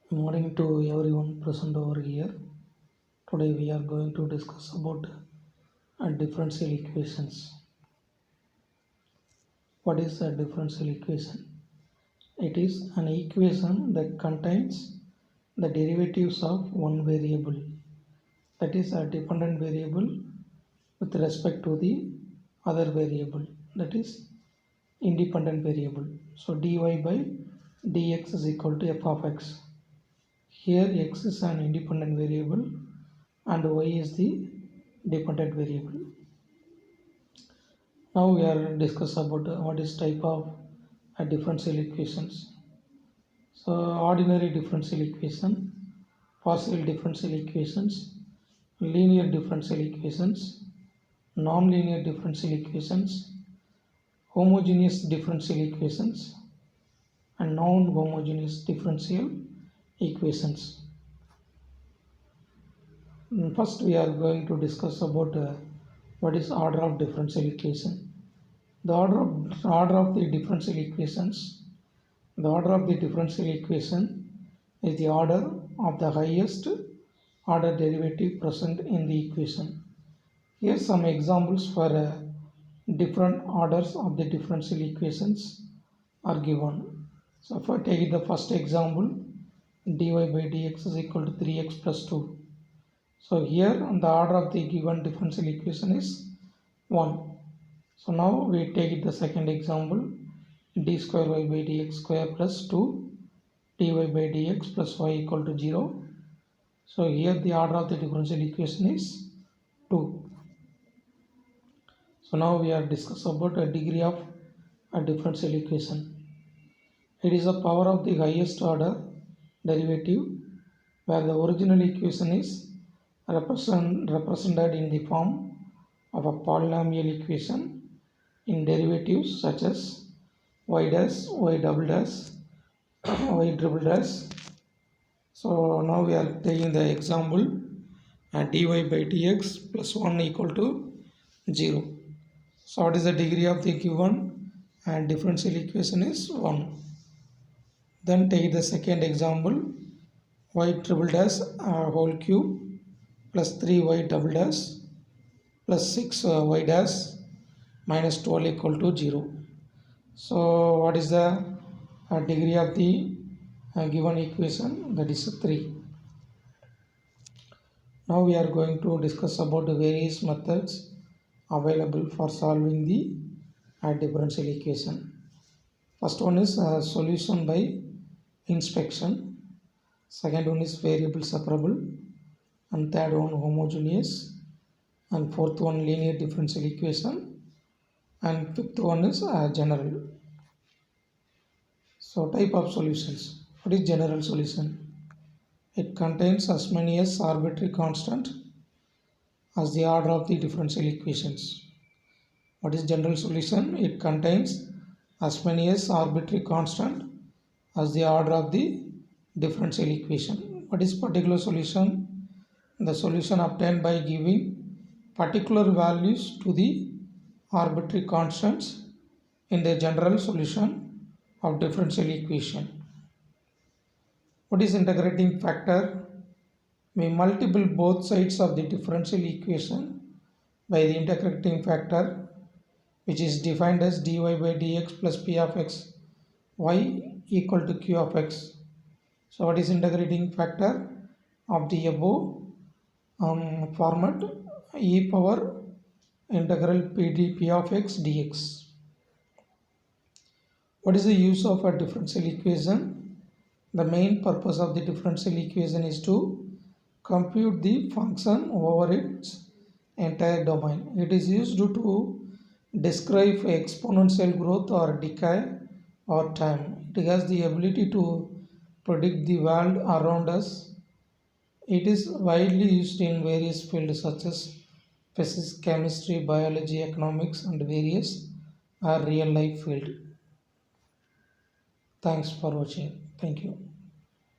Good morning to everyone present over here. Today we are going to discuss about differential equations. What is a differential equation? It is an equation that contains the derivatives of one variable, that is a dependent variable with respect to the other variable, that is independent variable. So dy by dx is equal to f of x. Here x is an independent variable and y is the dependent variable. Now we are discuss about what is type of differential equations. So ordinary differential equation, partial differential equations, linear differential equations, non-linear differential equations, homogeneous differential equations, and non-homogeneous differential equations. First we are going to discuss about what is order of differential equation. The order of the differential equations. The order of the differential equation is the order of the highest order derivative present in the equation. Here some examples for different orders of the differential equations are given. So if I take the first example, dy by dx is equal to 3x plus 2. So here the order of the given differential equation is 1. So now we take the second example, d square y by dx square plus 2 dy by dx plus y equal to 0. So here the order of the differential equation is 2. So now we are discussing about a degree of a differential equation. It is a power of the highest order derivative where the original equation is represented in the form of a polynomial equation in derivatives such as y dash, y double dash, y triple dash. So now we are taking the example dy by dx plus 1 equal to 0. So what is the degree of the given and differential equation is 1. Then take the second example, y triple dash whole cube plus 3y double dash plus 6y dash minus 12 equal to 0. So what is the degree of the given equation? That is 3. Now we are going to discuss about the various methods available for solving the differential equation. First one is solution by inspection. Second one is variable separable. And third one homogeneous. And fourth one linear differential equation. And fifth one is general. So type of solutions. What is general solution? It contains as many as arbitrary constant as the order of the differential equations. What is general solution? It contains as many as arbitrary constant as the order of the differential equation. What is particular solution? The solution obtained by giving particular values to the arbitrary constants in the general solution of differential equation. What is integrating factor? We multiply both sides of the differential equation by the integrating factor, which is defined as dy by dx plus p of x y equal to q of x. So what is integrating factor of the above format? E power integral p of x dx. What is the use of a differential equation? The main purpose of the differential equation is to compute the function over its entire domain. It is used to describe exponential growth or decay or time. It has the ability to predict the world around us. It is widely used in various fields such as physics, chemistry, biology, economics, and various real life fields. Thanks for watching. Thank you.